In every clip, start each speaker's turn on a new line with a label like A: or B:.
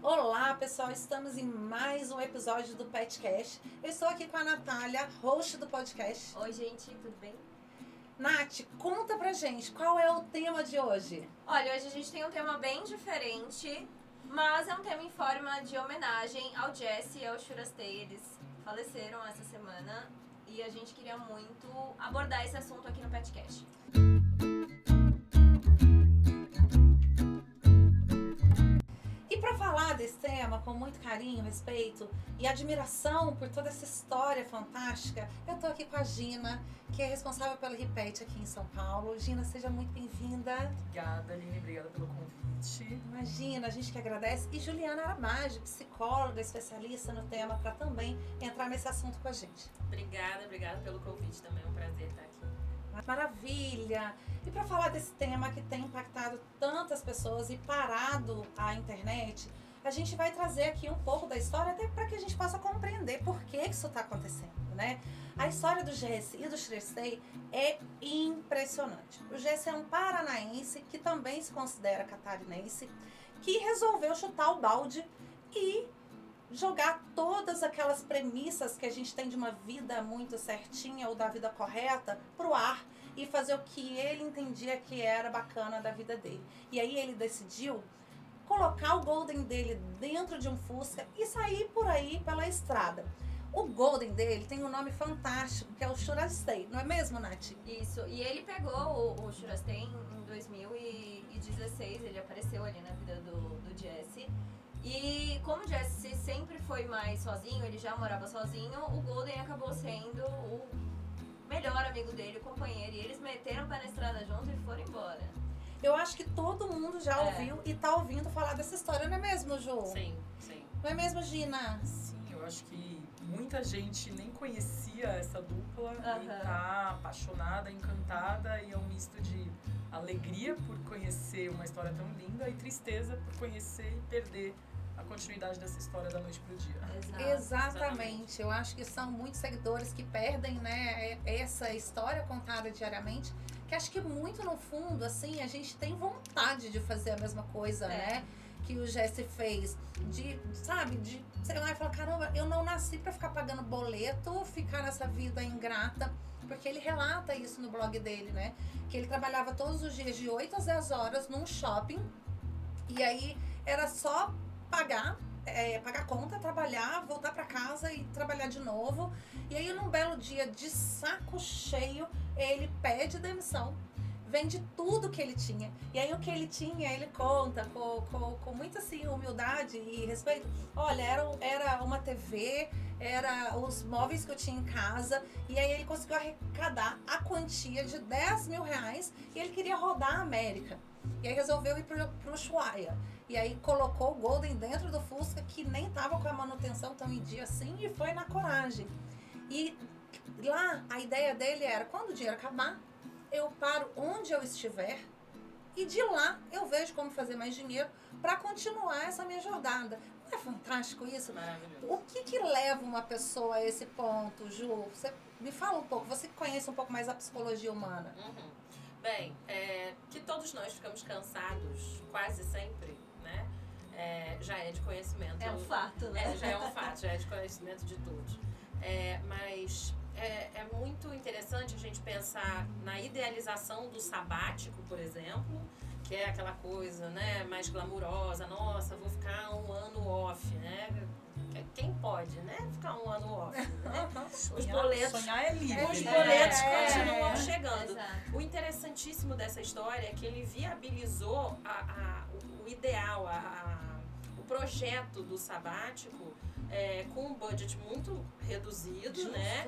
A: Olá, pessoal, estamos em mais um episódio do Petcast. Eu estou aqui com a Natália, host do podcast.
B: Oi, gente, tudo bem?
A: Nath, conta pra gente, qual é o tema de hoje?
B: Olha, hoje a gente tem um tema bem diferente, mas é um tema em forma de homenagem ao Jesse e ao Churastei. Eles faleceram essa semana e a gente queria muito abordar esse assunto aqui no Petcast.
A: E para falar desse tema com muito carinho, respeito e admiração por toda essa história fantástica, eu tô aqui com a Gina, que é responsável pelo Repete aqui em São Paulo. Gina, seja muito bem-vinda.
C: Obrigada, Aline, obrigada pelo convite.
A: Imagina, a gente que agradece. E Juliana Aramaggio, psicóloga, especialista no tema, para também entrar nesse assunto com a gente.
D: Obrigada pelo convite também, é um prazer estar aqui.
A: Maravilha! E para falar desse tema que tem impactado tantas pessoas e parado a internet, a gente vai trazer aqui um pouco da história, até para que a gente possa compreender por que isso está acontecendo, né? A história do Jesse e do Churastei é impressionante. O Jesse é um paranaense que também se considera catarinense, que resolveu chutar o balde e jogar todas aquelas premissas que a gente tem de uma vida muito certinha ou da vida correta pro ar e fazer o que ele entendia que era bacana da vida dele. E aí ele decidiu colocar o Golden dele dentro de um Fusca e sair por aí pela estrada. O Golden dele tem um nome fantástico, que é o Churastei, não é mesmo, Nath?
B: Isso, e ele pegou o Churastei em 2016, ele apareceu ali na vida do Jesse. E como o Jesse sempre foi mais sozinho, ele já morava sozinho, o Golden acabou sendo o melhor amigo dele, o companheiro. E eles meteram o pé na estrada junto e foram embora.
A: Eu acho que todo mundo já ouviu e tá ouvindo falar dessa história, não é mesmo, Ju?
D: Sim.
A: Não é mesmo, Gina?
C: Sim, eu acho que muita gente nem conhecia essa dupla e tá apaixonada, encantada, e é um misto de alegria por conhecer uma história tão linda e tristeza por conhecer e perder a continuidade dessa história da noite pro dia.
A: Exatamente. Eu acho que são muitos seguidores que perdem, né, essa história contada diariamente, que acho que muito no fundo, assim, a gente tem vontade de fazer a mesma coisa, né? Que o Jesse fez, sei lá, e falar, caramba, eu não nasci pra ficar pagando boleto, ficar nessa vida ingrata, porque ele relata isso no blog dele, né? Que ele trabalhava todos os dias de 8 às 10 horas num shopping, e aí era só pagar conta, trabalhar, voltar pra casa e trabalhar de novo. E aí, num belo dia de saco cheio, ele pede demissão, vende tudo que ele tinha. E aí o que ele tinha, ele conta com muita assim, humildade e respeito. Olha, era uma TV, era os móveis que eu tinha em casa. E aí ele conseguiu arrecadar a quantia de 10 mil reais e ele queria rodar a América. E aí resolveu ir pro Ushuaia. E aí colocou o Golden dentro do Fusca, que nem tava com a manutenção tão em dia assim, e foi na coragem. E lá a ideia dele era, quando o dinheiro acabar, eu paro onde eu estiver e de lá eu vejo como fazer mais dinheiro para continuar essa minha jornada. Não é fantástico isso?
D: Maravilhoso.
A: O que leva uma pessoa a esse ponto, Ju? Você me fala um pouco, você que conhece um pouco mais a psicologia humana.
D: Bem, que todos nós ficamos cansados quase sempre, né? Já é de conhecimento.
B: É um fato, né?
D: Já é um fato, já é de conhecimento de todos. Mas é muito interessante a gente pensar na idealização do sabático, por exemplo, que é aquela coisa, né, mais glamurosa. Nossa, vou ficar um ano off, né? Quem pode, né? Ficar um ano off, né?
C: Sonhar é livre.
D: Os boletos continuam chegando.
B: Exato.
D: O interessantíssimo dessa história é que ele viabilizou o ideal, o projeto do sabático com um budget muito reduzido, né?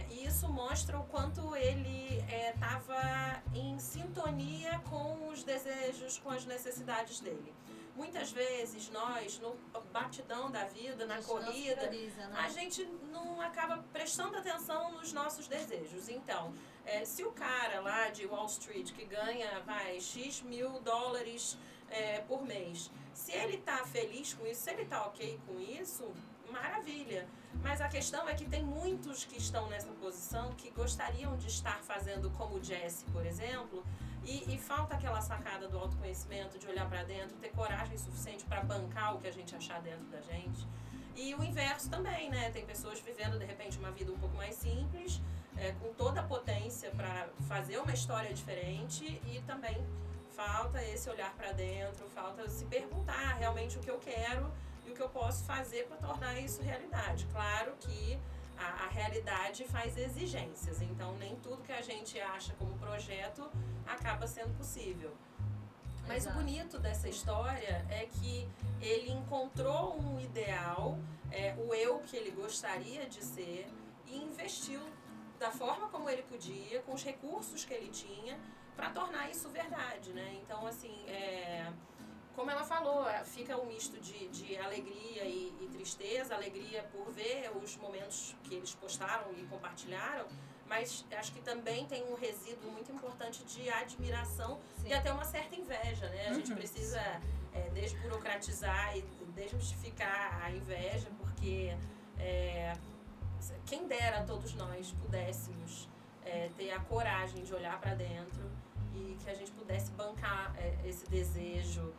D: E isso mostra o quanto ele estava em sintonia com os desejos, com as necessidades dele. Muitas vezes nós, no batidão da vida, na corrida, a gente não acaba prestando atenção nos nossos desejos. Então, se o cara lá de Wall Street que ganha, X mil dólares por mês, Se ele tá feliz com isso, se ele tá ok com isso, maravilha. Mas a questão é que tem muitos que estão nessa posição que gostariam de estar fazendo como o Jesse, por exemplo, e falta aquela sacada do autoconhecimento, de olhar para dentro, ter coragem suficiente para bancar o que a gente achar dentro da gente. E o inverso também, né? Tem pessoas vivendo, de repente, uma vida um pouco mais simples, com toda a potência para fazer uma história diferente, e também falta esse olhar para dentro, falta se perguntar realmente o que eu quero e o que eu posso fazer para tornar isso realidade. Claro que a realidade faz exigências, então nem tudo que a gente acha como projeto acaba sendo possível. Mas
B: Exato.
D: o bonito dessa história é que ele encontrou um ideal, o eu que ele gostaria de ser, e investiu da forma como ele podia, com os recursos que ele tinha, para tornar isso verdade, né? Então, assim, como ela falou, fica um misto de alegria e tristeza, alegria por ver os momentos que eles postaram e compartilharam, mas acho que também tem um resíduo muito importante de admiração. Sim. E até uma certa inveja, né? A gente precisa desburocratizar e desmistificar a inveja, porque quem dera todos nós pudéssemos ter a coragem de olhar para dentro e que a gente pudesse bancar esse desejo,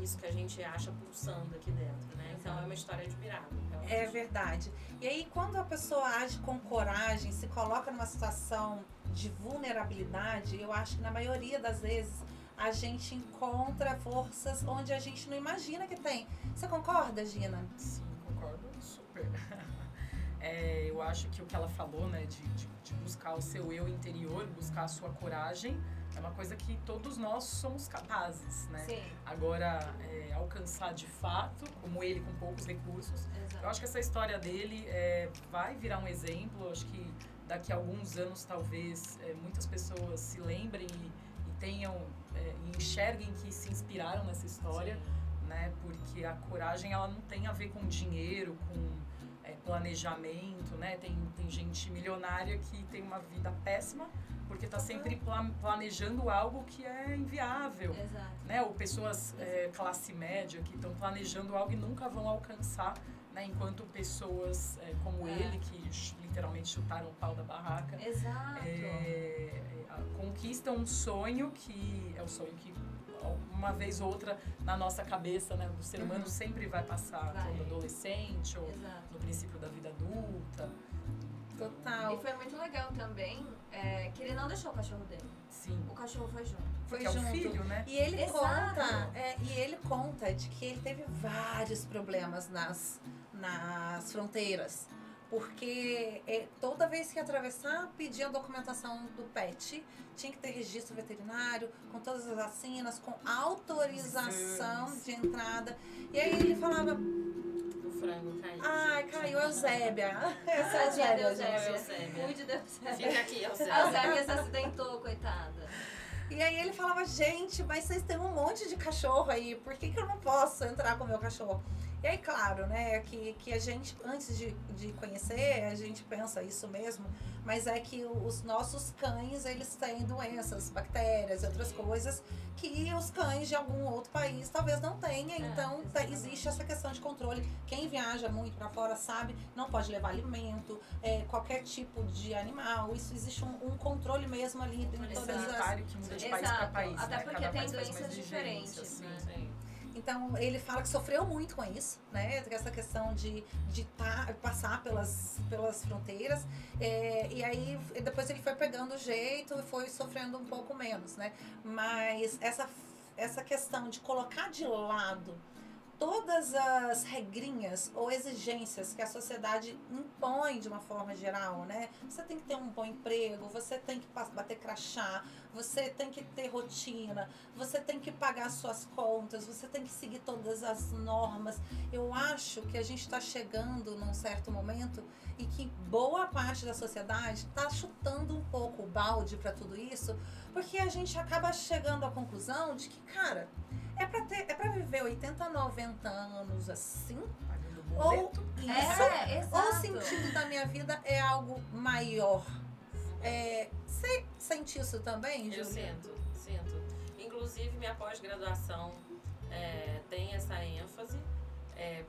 D: isso que a gente acha pulsando aqui dentro, né? Então é uma história admirável. Realmente.
A: É verdade. E aí, quando a pessoa age com coragem, se coloca numa situação de vulnerabilidade, eu acho que na maioria das vezes a gente encontra forças onde a gente não imagina que tem. Você concorda, Gina?
C: Sim, concordo super. Eu acho que o que ela falou, né, de buscar o seu eu interior, buscar a sua coragem, é uma coisa que todos nós somos capazes, né?
B: Sim.
C: Agora, alcançar de fato, como ele com poucos recursos.
B: Exato.
C: Eu acho que essa história dele vai virar um exemplo. Eu acho que daqui a alguns anos, talvez, muitas pessoas se lembrem e tenham, e enxerguem que se inspiraram nessa história, né? Porque a coragem, ela não tem a ver com dinheiro, com planejamento, né? Tem gente milionária que tem uma vida péssima porque está sempre planejando algo que é inviável.
B: Exato.
C: Né? Ou pessoas classe média que estão planejando algo e nunca vão alcançar, né? Enquanto pessoas como ele, que literalmente chutaram o pau da barraca,
B: Exato.
C: conquistam um sonho que é o sonho que uma vez ou outra na nossa cabeça, né, do ser humano sempre vai passar quando adolescente ou no princípio da vida adulta.
A: Total.
B: E foi muito legal também que ele não deixou o cachorro dele.
C: Sim.
B: O cachorro foi junto.
C: Porque é um filho, né?
A: E ele
B: Exato.
A: conta de que ele teve vários problemas nas fronteiras. Porque toda vez que ia atravessar, pedia a documentação do pet, tinha que ter registro veterinário, com todas as vacinas, com autorização de entrada. E aí ele falava...
D: O frango caiu.
A: Ai, caiu a Eusébia. Essa é a Eusébia.
B: Cuide da Eusébia.
D: Fica aqui, Eusébia.
B: A Eusébia se acidentou, coitada.
A: E aí ele falava, gente, mas vocês têm um monte de cachorro aí, por que eu não posso entrar com o meu cachorro? E aí, claro, né, que a gente, antes de conhecer, a gente pensa isso mesmo, mas é que os nossos cães, eles têm doenças, bactérias e outras coisas que os cães de algum outro país talvez não tenham, então existe essa questão de controle. Quem viaja muito para fora sabe, não pode levar alimento, qualquer tipo de animal, isso existe um controle mesmo ali em todas as...
C: que muda de país para país,
B: até
C: né?
B: porque
C: Cada
B: tem
C: país faz
B: doenças
C: mais
B: diferentes,
C: assim,
B: né?
C: Sim.
A: Então, ele fala que sofreu muito com isso, né? Essa questão de passar pelas fronteiras. E aí, depois ele foi pegando o jeito e foi sofrendo um pouco menos, né? Mas essa questão de colocar de lado todas as regrinhas ou exigências que a sociedade impõe de uma forma geral, né? Você tem que ter um bom emprego, você tem que bater crachá, você tem que ter rotina, você tem que pagar suas contas, você tem que seguir todas as normas. Eu acho que a gente está chegando num certo momento e que boa parte da sociedade está chutando um pouco o balde para tudo isso, porque a gente acaba chegando à conclusão de que, cara, é pra viver 80, 90 anos assim? Ou isso, ou o sentido da minha vida é algo maior? Você sente isso também, Júlia?
D: Eu sinto. Inclusive, minha pós-graduação tem essa ênfase,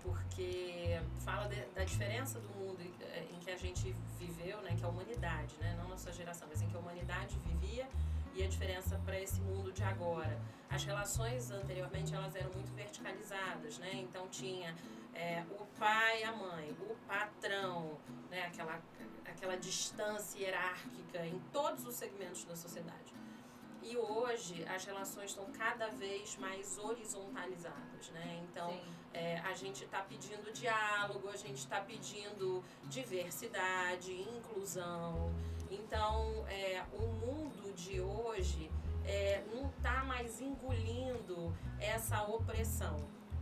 D: porque fala da diferença do mundo em que a gente viveu, né, que é a humanidade, né, não nossa geração, mas em que a humanidade vivia, e a diferença para esse mundo de agora. As relações anteriormente elas eram muito verticalizadas, né? Então tinha o pai e a mãe, o patrão, né? Aquela distância hierárquica em todos os segmentos da sociedade. E hoje as relações estão cada vez mais horizontalizadas, né? Então a gente está pedindo diálogo, a gente está pedindo diversidade, inclusão. Então o mundo de hoje não está mais engolindo essa opressão.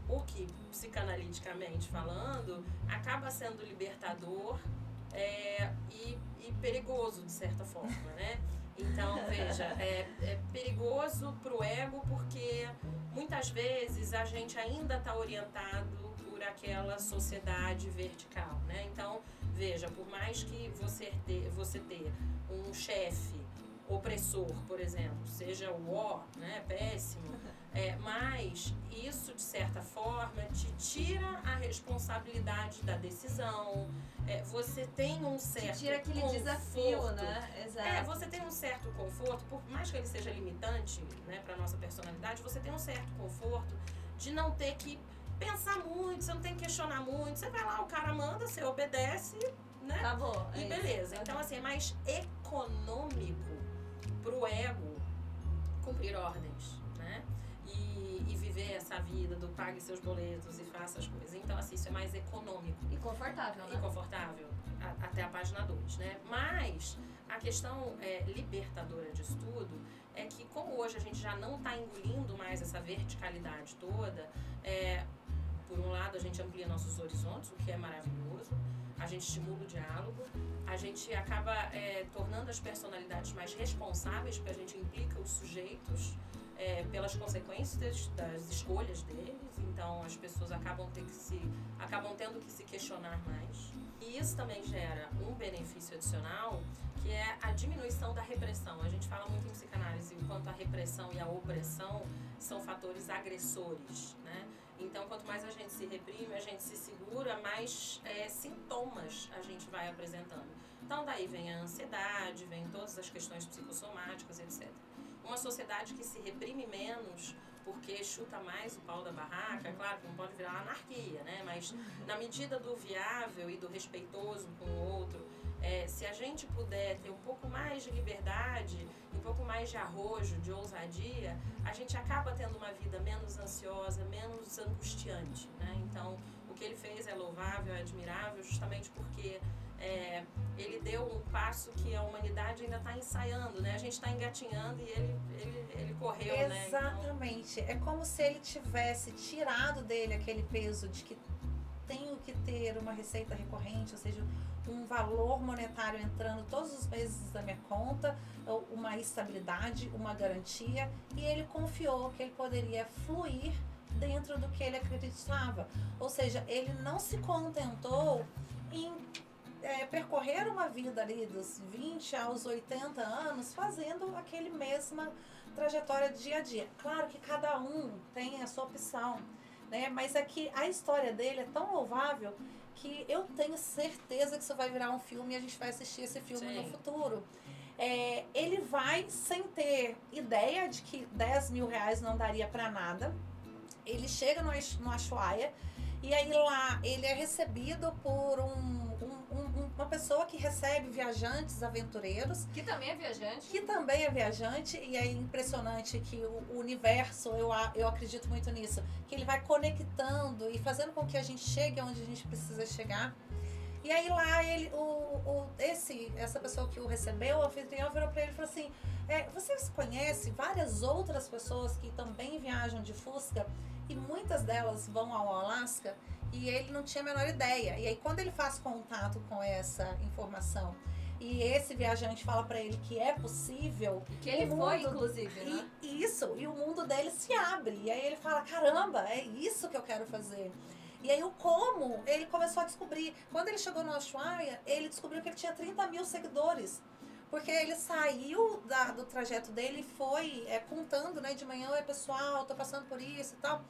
D: O que, psicanaliticamente falando, acaba sendo libertador e perigoso, de certa forma, né? Então, veja, é perigoso para o ego porque muitas vezes a gente ainda está orientado por aquela sociedade vertical, né? Então, veja, por mais que você ter um chefe opressor, por exemplo, seja o né, péssimo, mas isso, de certa forma, te tira a responsabilidade da decisão. Você tem um certo
B: tira aquele
D: conforto,
B: desafio, né? Exato.
D: Você tem um certo conforto, por mais que ele seja limitante, né, para nossa personalidade, você tem um certo conforto de não ter que pensar muito, você não tem que questionar muito, você vai lá, o cara manda, você obedece, né?
B: Acabou.
D: E beleza. Então, assim, é mais econômico pro ego cumprir ordens, né? E viver essa vida do pague seus boletos e faça as coisas. Então, assim, isso é mais econômico.
B: E confortável, né?
D: E confortável, até a página 2, né? Mas a questão libertadora disso tudo é que, como hoje a gente já não está engolindo mais essa verticalidade toda, por um lado a gente amplia nossos horizontes, o que é maravilhoso, a gente estimula o diálogo, a gente acaba tornando as personalidades mais responsáveis, porque a gente implica os sujeitos pelas consequências das escolhas deles, então as pessoas acabam tendo que se questionar mais. E isso também gera um benefício adicional, que é a diminuição da repressão. A gente fala muito em psicanálise o quanto a repressão e a opressão são fatores agressores, né? Então, quanto mais a gente se reprime, a gente se segura, mais sintomas a gente vai apresentando. Então, daí vem a ansiedade, vem todas as questões psicossomáticas, etc. Uma sociedade que se reprime menos porque chuta mais o pau da barraca, é claro que não pode virar anarquia, né? Mas na medida do viável e do respeitoso com o outro, se a gente puder ter um pouco mais de liberdade, um pouco mais de arrojo, de ousadia, a gente acaba tendo uma vida menos ansiosa, menos angustiante, né? Então, o que ele fez é louvável, é admirável, justamente porque ele deu um passo que a humanidade ainda está ensaiando, né? A gente está engatinhando e ele correu, né?
A: Exatamente. Então... É como se ele tivesse tirado dele aquele peso de que tenho que ter uma receita recorrente, ou seja, um valor monetário entrando todos os meses da minha conta, uma estabilidade, uma garantia, e ele confiou que ele poderia fluir dentro do que ele acreditava. Ou seja, ele não se contentou em percorrer uma vida ali dos 20 aos 80 anos fazendo aquele mesma trajetória de dia a dia. Claro que cada um tem a sua opção, né? Mas é que a história dele é tão louvável que eu tenho certeza que isso vai virar um filme e a gente vai assistir esse filme no futuro. Ele vai sem ter ideia de que 10 mil reais não daria para nada. Ele chega no Ushuaia e aí lá ele é recebido por uma pessoa que recebe viajantes, aventureiros.
B: Que também é viajante.
A: Que também é viajante, e é impressionante que o universo, eu acredito muito nisso, que ele vai conectando e fazendo com que a gente chegue onde a gente precisa chegar. E aí lá essa pessoa que o recebeu, o anfitrião, virou para ele e falou assim, você conhece várias outras pessoas que também viajam de Fusca e muitas delas vão ao Alasca? E ele não tinha a menor ideia. E aí quando ele faz contato com essa informação e esse viajante fala para ele que é possível,
B: que ele foi, inclusive, né?
A: E o mundo dele se abre. E aí ele fala, caramba, é isso que eu quero fazer. E aí ele começou a descobrir. Quando ele chegou no Ushuaia, ele descobriu que ele tinha 30 mil seguidores. Porque ele saiu do trajeto dele e foi contando, né, de manhã, pessoal, tô passando por isso e tal.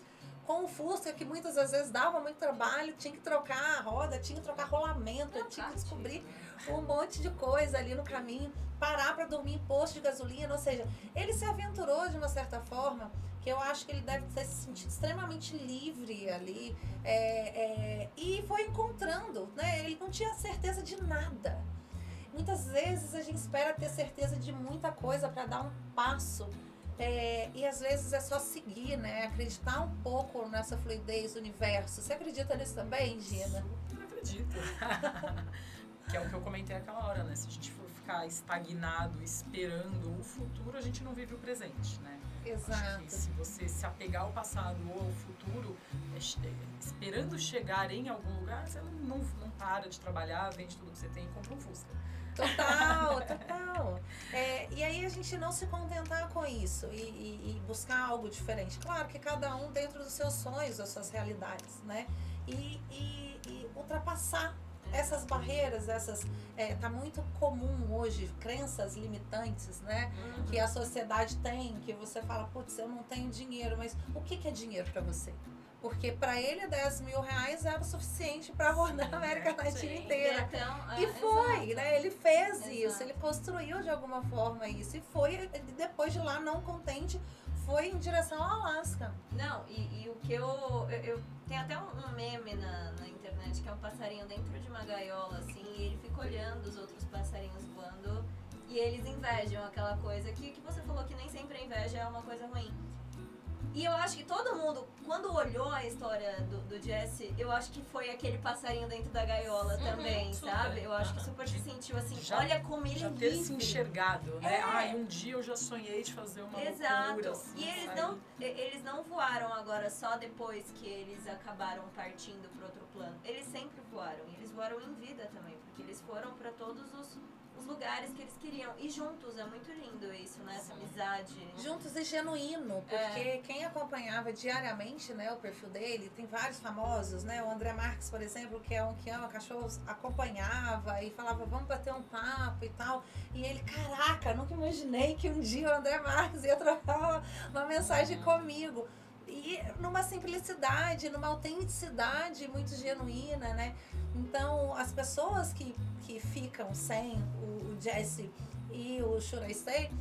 A: com o Fusca, que muitas das vezes dava muito trabalho, tinha que trocar a roda, tinha que trocar rolamento, tinha que descobrir um monte de coisa ali no caminho, parar para dormir em posto de gasolina, ou seja, ele se aventurou de uma certa forma, que eu acho que ele deve ter se sentido extremamente livre ali, e foi encontrando, né? Ele não tinha certeza de nada. Muitas vezes a gente espera ter certeza de muita coisa para dar um passo, e às vezes é só seguir, né? Acreditar um pouco nessa fluidez do universo. Você acredita nisso também, Gina?
C: Super acredito. Que é o que eu comentei aquela hora, né? Se a gente for ficar estagnado, esperando o futuro, a gente não vive o presente, né?
A: Exato.
C: Acho que se você se apegar ao passado ou ao futuro, esperando chegar em algum lugar, você não para de trabalhar, vende tudo que você tem e compra um Fusca.
A: Total, total. E aí a gente não se contentar com isso e buscar algo diferente. Claro que cada um dentro dos seus sonhos, das suas realidades, né? E ultrapassar essas barreiras, tá muito comum hoje, crenças limitantes, né? Que a sociedade tem, que você fala, putz, eu não tenho dinheiro, mas o que é dinheiro para você? Porque para ele 10 mil reais era o suficiente para rodar a América Latina inteira. E foi, né? Ele fez isso, ele construiu de alguma forma isso. E foi, depois de lá, não contente, foi em direção ao Alasca.
B: Não, e o que eu tem até um meme na internet que é um passarinho dentro de uma gaiola, assim, e ele fica olhando os outros passarinhos voando e eles invejam aquela coisa que você falou que nem sempre a inveja é uma coisa ruim. E eu acho que todo mundo, quando olhou a história do Jesse, eu acho que foi aquele passarinho dentro da gaiola também, super, sabe? Eu acho que super se sentiu assim, olha como ele vive.
C: Já ter se enxergado, né? Um dia eu já sonhei de fazer uma loucura. Assim,
B: e eles não voaram agora só depois que eles acabaram partindo para outro plano. Eles sempre voaram. E eles voaram em vida também, porque eles foram para todos os lugares que eles queriam. E juntos, é muito lindo isso, né? Essa amizade.
A: Juntos e genuíno, porque quem acompanhava diariamente, né, o perfil dele, tem vários famosos, né? O André Marques, por exemplo, que é um que ama cachorros, acompanhava e falava, vamos bater um papo e tal. E ele, caraca, nunca imaginei que um dia o André Marques ia trocar uma mensagem comigo. E numa simplicidade, numa autenticidade muito genuína, né? Então, as pessoas que ficam sem o Jesse e o Should I Stay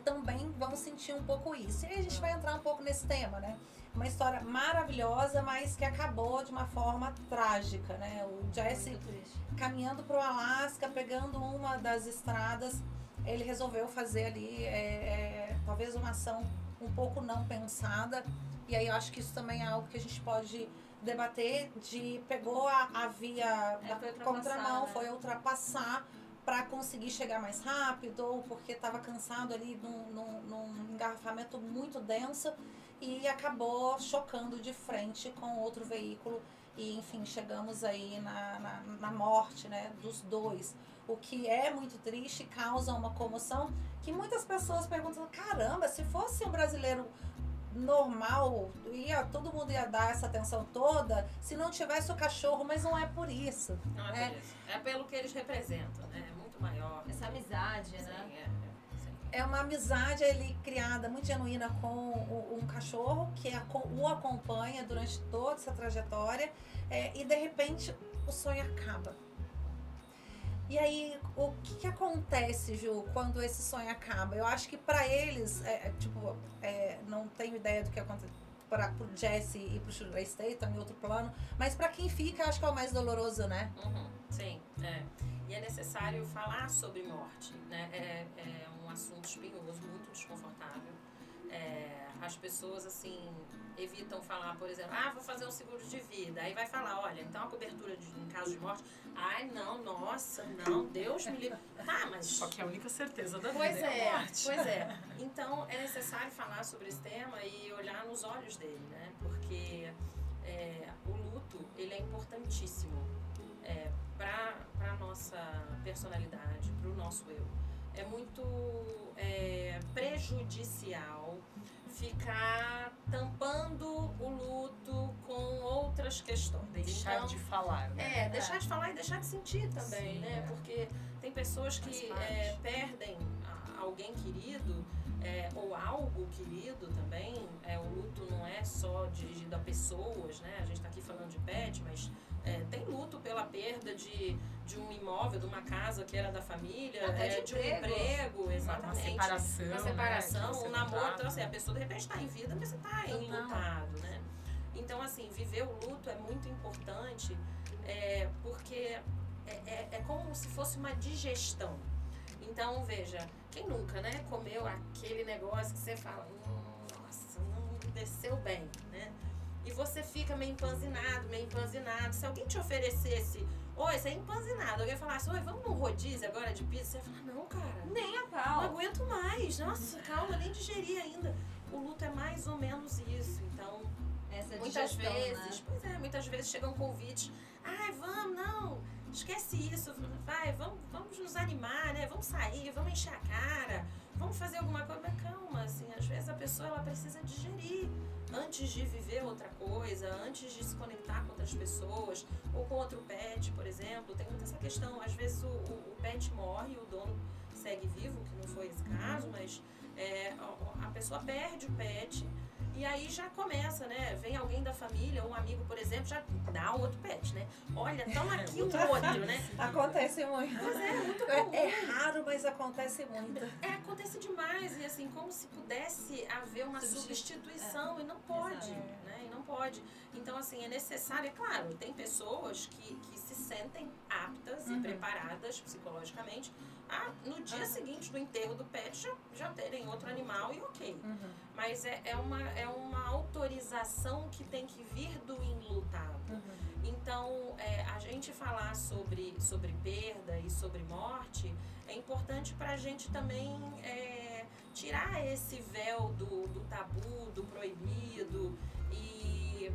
A: também vão sentir um pouco isso. E aí a gente vai entrar um pouco nesse tema, né? Uma história maravilhosa, mas que acabou de uma forma trágica, né? O Jesse caminhando para o Alasca, pegando uma das estradas, ele resolveu fazer ali talvez uma ação um pouco não pensada. E aí eu acho que isso também é algo que a gente pode debater, pegou a via da contramão, foi ultrapassar para conseguir chegar mais rápido, ou porque estava cansado ali num engarrafamento muito denso e acabou chocando de frente com outro veículo e, enfim, chegamos aí na morte, né, dos dois. O que é muito triste, causa uma comoção que muitas pessoas perguntam, caramba, se fosse um brasileiro normal, todo mundo ia dar essa atenção toda se não tivesse o cachorro, mas não é por isso.
D: Não é por isso. É pelo que eles representam, né? É muito maior.
B: Essa amizade, né?
A: É uma amizade ali criada muito genuína com um cachorro que o acompanha durante toda essa trajetória e de repente o sonho acaba. E aí, o que acontece, Ju, quando esse sonho acaba? Eu acho que pra eles, não tenho ideia do que acontece pro Jesse e pro Should I Stay, estão em outro plano, mas pra quem fica, acho que é o mais doloroso, né?
D: Sim, E é necessário falar sobre morte, né? É um assunto espinhoso, muito desconfortável. As pessoas, assim, evitam falar, por exemplo, vou fazer um seguro de vida. Aí vai falar, olha, então a cobertura em caso de morte, não, nossa, não, Deus me livre. Mas...
C: Só que a única certeza da vida é a morte.
D: Pois é. Então, é necessário falar sobre esse tema e olhar nos olhos dele, né? Porque o luto, ele é importantíssimo para a nossa personalidade, para o nosso eu. É muito prejudicial ficar tampando o luto com outras questões.
C: Deixar de falar, né?
D: Deixar de falar e deixar de sentir também,
C: Sim,
D: né? Porque tem pessoas que perdem alguém querido ou algo querido também. O luto não é só dirigido a pessoas, né? A gente está aqui falando de pet, mas tem luto pela perda de um imóvel, de uma casa que era da família, de um emprego, exatamente.
C: Uma separação,
D: né? Um namoro. Então, assim, a pessoa de repente está em vida, mas você está enlutado, né? Então, assim, viver o luto é muito importante, porque é como se fosse uma digestão. Então, veja, quem nunca, né, comeu aquele negócio que você fala, nossa, não desceu bem, né? E você fica meio empanzinado. Se alguém te oferecesse, oi, você é empanzinado, alguém falasse, oi, vamos num rodízio agora de pizza, você ia falar, não, cara,
B: nem a pau,
D: não aguento mais, nossa, calma, nem digeri ainda. O luto é mais ou menos isso, então,
B: essa
D: muitas
B: digestão,
D: vezes,
B: né?
D: muitas vezes chegam convites, vamos, não, esquece isso, vai, vamos nos animar, né? Vamos sair, vamos encher a cara, vamos fazer alguma coisa. Mas calma, assim, às vezes a pessoa ela precisa digerir antes de viver outra coisa, antes de se conectar com outras pessoas, ou com outro pet, por exemplo. Tem muita essa questão, às vezes o pet morre, o dono segue vivo, que não foi esse caso, mas a pessoa perde o pet. E aí já começa, né? Vem alguém da família, um amigo, por exemplo, já dá um outro pet, né? Olha, toma aqui um outro, né?
A: Acontece muito.
D: Pois é muito comum.
A: É raro, mas acontece muito.
D: Acontece demais. E assim, como se pudesse haver uma substituição. E não pode, né? E não pode. Então, assim, é necessário, é claro, tem pessoas que se sentem aptas e preparadas psicologicamente no dia seguinte do enterro do pet já terem outro animal e ok. Mas é uma autorização que tem que vir do enlutado. Então, a gente falar sobre perda e sobre morte é importante para a gente também tirar esse véu do tabu, do proibido e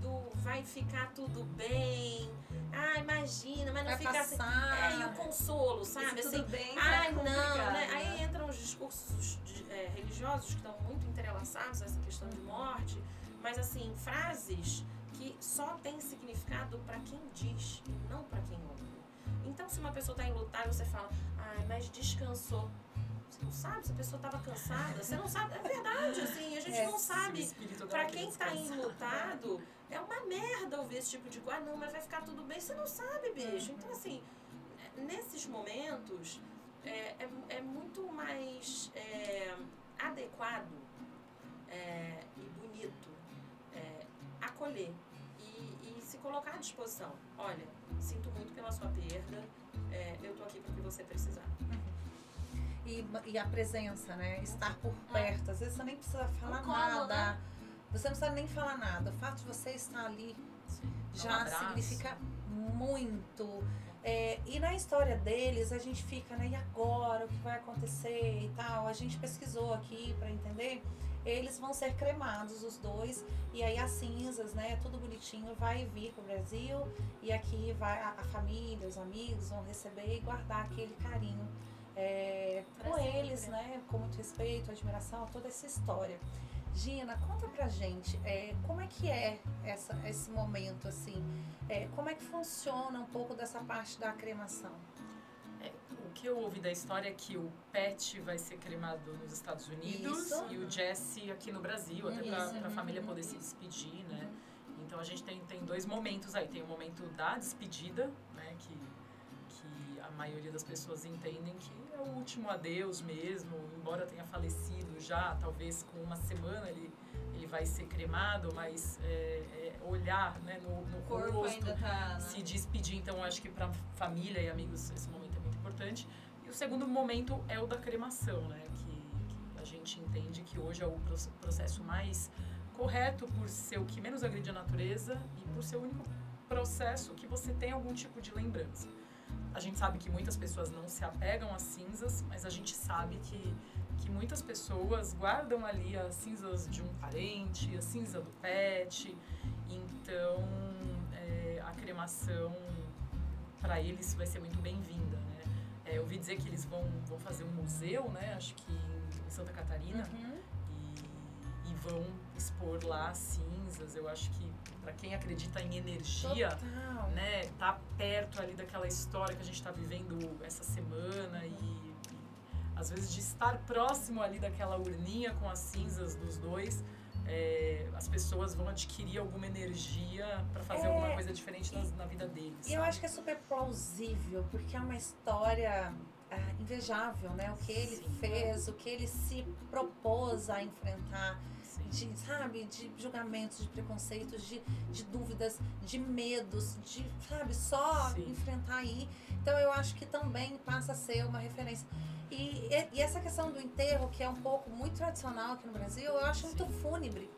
D: do vai ficar tudo bem. Imagina, mas não fica assim. E o consolo, sabe?
B: Isso
D: assim,
B: tudo bem,
D: não, né?
B: né?
D: Aí entram os discursos religiosos que estão muito entrelaçados a essa questão de morte, mas assim, frases que só têm significado para quem diz e não para quem ouve. Então, se uma pessoa está enlutada, você fala, mas descansou. Você não sabe se a pessoa estava cansada, você não sabe, é verdade, assim, a gente não sabe. Para quem está enlutado, é uma merda ouvir esse tipo de coisa, não, mas vai ficar tudo bem, você não sabe, bicho. Então, assim, nesses momentos, é muito mais adequado e bonito acolher e se colocar à disposição. Olha, sinto muito pela sua perda, eu tô aqui para o que você precisar.
A: E a presença, né? Estar por perto. Às vezes você nem precisa falar
B: colo,
A: nada.
B: né?
A: Você não precisa nem falar nada. O fato de você estar ali já significa muito. E na história deles, a gente fica, né? E agora? O que vai acontecer e tal? A gente pesquisou aqui para entender. Eles vão ser cremados, os dois. E aí as cinzas, né? Tudo bonitinho, vai vir pro Brasil. E aqui vai a família, os amigos vão receber e guardar aquele carinho. Com eles, né? Com muito respeito, admiração, toda essa história. Gina, conta pra gente, como é que esse momento, assim? Como é que funciona um pouco dessa parte da cremação?
C: O que eu ouvi da história é que o Pet vai ser cremado nos Estados Unidos e o Jesse aqui no Brasil, até pra família poder se despedir, né? Então a gente tem dois momentos aí. Tem o momento da despedida, né? Que a maioria das pessoas entendem que é o último adeus mesmo, embora tenha falecido já, talvez com uma semana ele vai ser cremado, mas olhar, né, no
B: corpo
C: rosto,
B: ainda tá, né?
C: Se despedir. Então acho que para família e amigos esse momento é muito importante. E o segundo momento é o da cremação, né, que a gente entende que hoje é o processo mais correto por ser o que menos agride a natureza e por ser o único processo que você tem algum tipo de lembrança. A gente sabe que muitas pessoas não se apegam às cinzas, mas a gente sabe que muitas pessoas guardam ali as cinzas de um parente, a cinza do pet. Então, a cremação, para eles, vai ser muito bem-vinda, né? Eu ouvi dizer que eles vão fazer um museu, né? Acho que em Santa Catarina. E vão expor lá as cinzas. Eu acho que para quem acredita em energia,
A: Total.
C: né, tá perto ali daquela história que a gente está vivendo essa semana e às vezes de estar próximo ali daquela urninha com as cinzas dos dois, as pessoas vão adquirir alguma energia para fazer alguma coisa diferente na vida deles.
A: E eu acho que é super plausível, porque é uma história invejável, né? O que ele fez, o que ele se propôs a enfrentar, de julgamentos, de preconceitos, de dúvidas, de medos, só enfrentar aí. Então eu acho que também passa a ser uma referência. E essa questão do enterro, que é um pouco muito tradicional aqui no Brasil, eu acho muito fúnebre.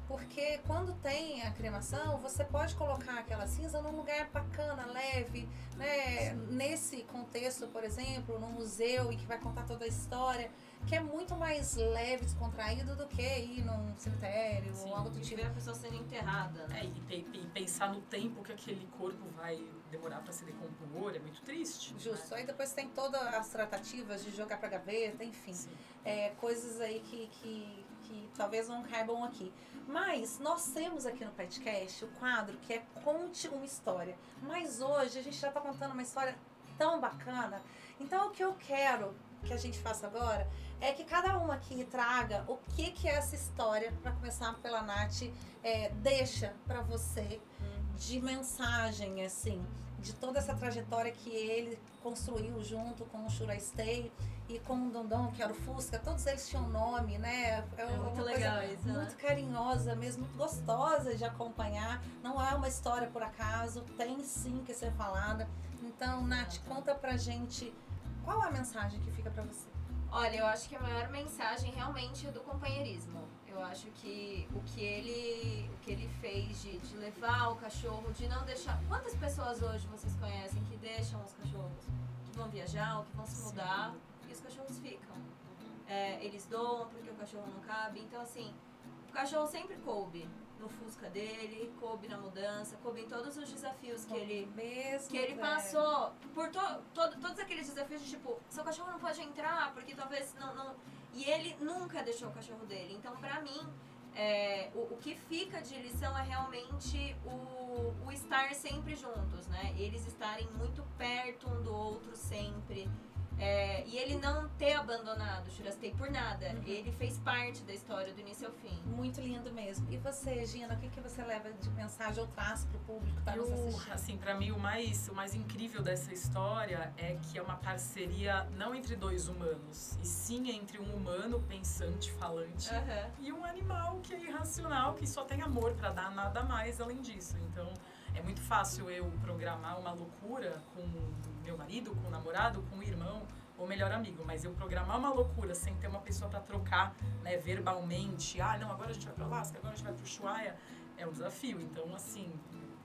A: Porque quando tem a cremação, você pode colocar aquela cinza num lugar bacana, leve, né? Nesse contexto, por exemplo, num museu e que vai contar toda a história, que é muito mais leve, descontraído do que ir num cemitério ou algo do tipo.
B: Ver a pessoa sendo enterrada, né?
C: E pensar no tempo que aquele corpo vai demorar para se decompor, é muito triste.
A: Justo.
C: Né?
A: Aí depois tem todas as tratativas de jogar pra gaveta, enfim. Coisas aí que talvez não caibam aqui. Mas nós temos aqui no podcast o quadro que é Conte uma História. Mas hoje a gente já está contando uma história tão bacana. Então o que eu quero que a gente faça agora é que cada uma aqui traga o que é essa história, para começar pela Nath, deixa para você de mensagem, assim, de toda essa trajetória que ele construiu junto com o Churastei e com o Dondon, que era o Fusca. Todos eles tinham nome, né?
B: Muito legal isso,
A: muito carinhosa mesmo, muito gostosa de acompanhar. Não é uma história por acaso, tem sim que ser falada. Então, Nath, conta pra gente qual é a mensagem que fica pra você.
B: Olha, eu acho que a maior mensagem realmente é do companheirismo. Eu acho que o que ele fez de levar o cachorro, de não deixar... Quantas pessoas hoje vocês conhecem que deixam os cachorros? Que vão viajar ou que vão se mudar e os cachorros ficam. Eles doam porque o cachorro não cabe. Então, assim, o cachorro sempre coube no Fusca dele, coube na mudança, coube em todos os desafios que ele passou. Por todos aqueles desafios de tipo, seu cachorro não pode entrar porque talvez não... E ele nunca deixou o cachorro dele. Então, pra mim, o que fica de lição é realmente o estar sempre juntos, né? Eles estarem muito perto um do outro sempre. E ele não ter abandonado o Churastei por nada. Ele fez parte da história do início ao fim.
A: Muito lindo mesmo. E você, Gina, o que você leva de mensagem ou traz para o público que está nos assistindo?
C: Assim, para mim, o mais incrível dessa história é que é uma parceria não entre dois humanos, e sim entre um humano pensante, falante, e um animal que é irracional, que só tem amor para dar, nada mais além disso. Então, é muito fácil eu programar uma loucura com meu marido, com o namorado, com o irmão ou melhor amigo, mas eu programar uma loucura sem ter uma pessoa para trocar, né, verbalmente, não, agora a gente vai para Alaska, agora a gente vai para o Ushuaia, é um desafio. Então, assim,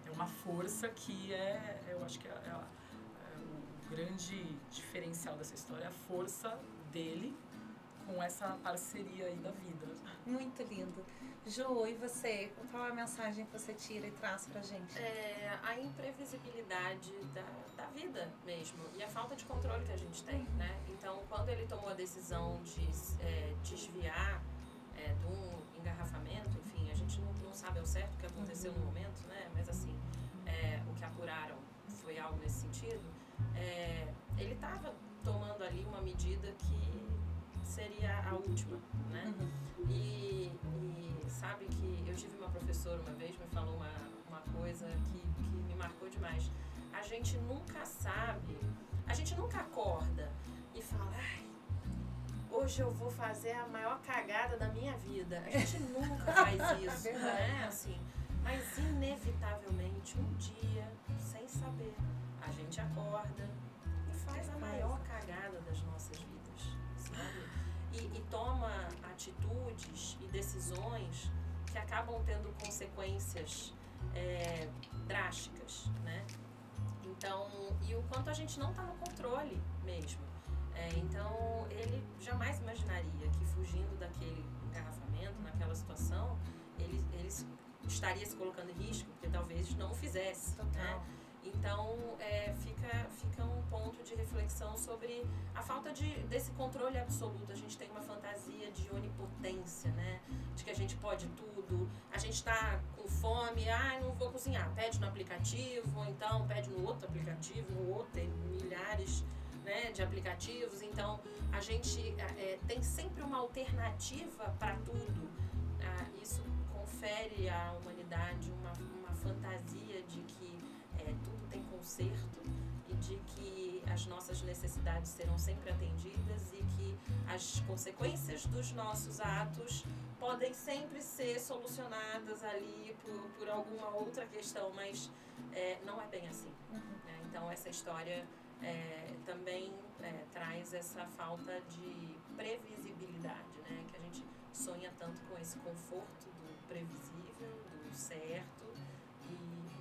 C: é uma força que eu acho que o grande diferencial dessa história é a força dele com essa parceria aí da vida.
A: Muito lindo. Ju, e você? Qual é a mensagem que você tira e traz pra gente?
D: A imprevisibilidade da vida mesmo e a falta de controle que a gente tem, né? Então, quando ele tomou a decisão de desviar de um engarrafamento, enfim, a gente não sabe ao certo o que aconteceu no momento, né? Mas assim, o que apuraram foi algo nesse sentido. Ele estava tomando ali uma medida que seria a última, né? E sabe que eu tive uma professora uma vez, me falou uma coisa que me marcou demais. A gente nunca sabe, a gente nunca acorda e fala, hoje eu vou fazer a maior cagada da minha vida. A gente nunca faz isso, né? Assim, mas inevitavelmente, um dia, sem saber, a gente acorda e faz a maior cagada das nossas vidas, sabe? E toma atitudes e decisões que acabam tendo consequências drásticas, né? Então, e o quanto a gente não está no controle mesmo. Então, ele jamais imaginaria que fugindo daquele engarrafamento, naquela situação, ele estaria se colocando em risco, porque talvez não o fizesse, né? Então, fica um ponto de reflexão sobre a falta desse controle absoluto. A gente tem uma fantasia de onipotência, né? De que a gente pode tudo. A gente está com fome, não vou cozinhar. Pede no aplicativo, ou então pede no outro aplicativo, no outro, tem milhares né, de aplicativos. Então, a gente tem sempre uma alternativa para tudo. Isso confere à humanidade uma fantasia de que tudo tem conserto e de que as nossas necessidades serão sempre atendidas e que as consequências dos nossos atos podem sempre ser solucionadas ali por alguma outra questão, mas não é bem assim. Então, essa história também traz essa falta de previsibilidade, né? Que a gente sonha tanto com esse conforto do previsível, do certo, e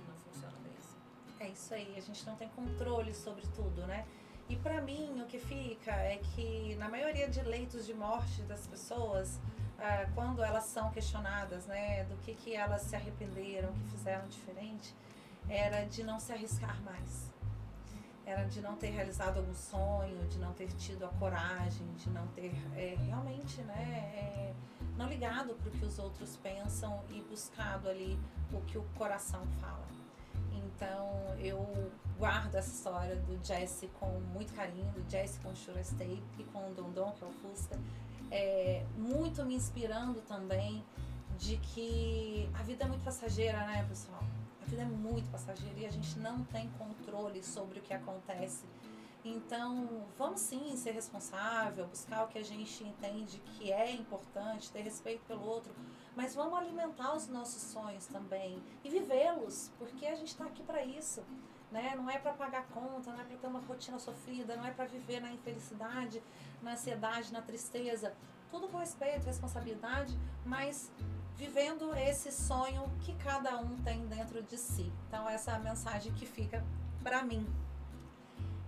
D: não funciona bem assim.
A: É isso aí, a gente não tem controle sobre tudo, né? E pra mim, o que fica é que na maioria de leitos de morte das pessoas, quando elas são questionadas, né, do que elas se arrependeram, o que fizeram diferente, era de não se arriscar mais. Era de não ter realizado algum sonho, de não ter tido a coragem, de não ter realmente, né, não ligado para o que os outros pensam e buscado ali o que o coração fala. Então, eu guardo essa história do Jesse com muito carinho, do Jesse com o Shura Stay e com o Dondon, que é o Fusca, muito me inspirando também de que a vida é muito passageira, né, pessoal? A vida é muito passageira e a gente não tem controle sobre o que acontece. Então, vamos sim ser responsável, buscar o que a gente entende que é importante, ter respeito pelo outro, mas vamos alimentar os nossos sonhos também e vivê-los, porque a gente está aqui para isso, né? Não é para pagar conta, não é para ter uma rotina sofrida, não é para viver na infelicidade, na ansiedade, na tristeza. Tudo com respeito, responsabilidade, mas vivendo esse sonho que cada um tem dentro de si. Então, essa é a mensagem que fica para mim.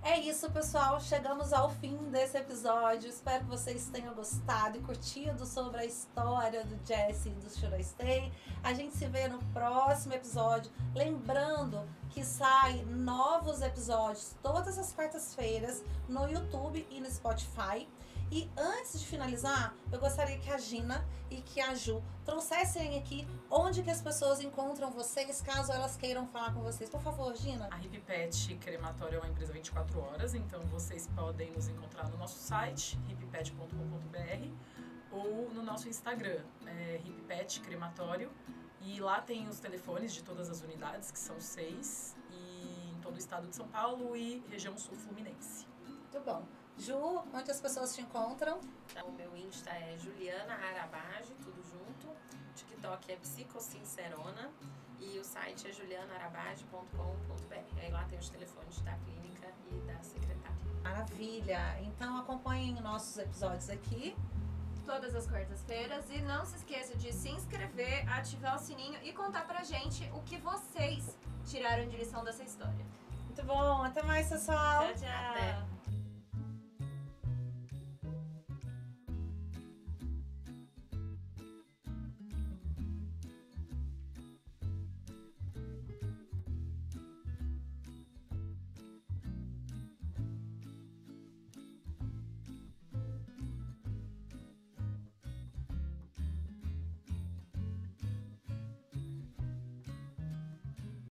A: É isso, pessoal. Chegamos ao fim desse episódio. Espero que vocês tenham gostado e curtido sobre a história do Jesse e do Shura Stay. A gente se vê no próximo episódio. Lembrando que saem novos episódios todas as quartas-feiras no YouTube e no Spotify. E antes de finalizar, eu gostaria que a Gina e que a Ju trouxessem aqui onde que as pessoas encontram vocês, caso elas queiram falar com vocês. Por favor, Gina.
C: A Hip Pet Crematório é uma empresa 24 horas, então vocês podem nos encontrar no nosso site, hippepet.com.br, ou no nosso Instagram, Hip Pet Crematório. E lá tem os telefones de todas as unidades, que são 6, e em todo o estado de São Paulo e região sul fluminense.
A: Muito bom. Ju, onde as pessoas te encontram?
D: Então, o meu Insta é Juliana Arabage, tudo junto. TikTok é Psicosincerona. E o site é julianaarabage.com.br. Aí lá tem os telefones da clínica e da secretária.
A: Maravilha! Então acompanhem nossos episódios aqui.
B: Todas as quartas-feiras. E não se esqueça de se inscrever, ativar o sininho e contar pra gente o que vocês tiraram de lição dessa história.
A: Muito bom, até mais, pessoal!
B: Tchau, tchau!
D: Até.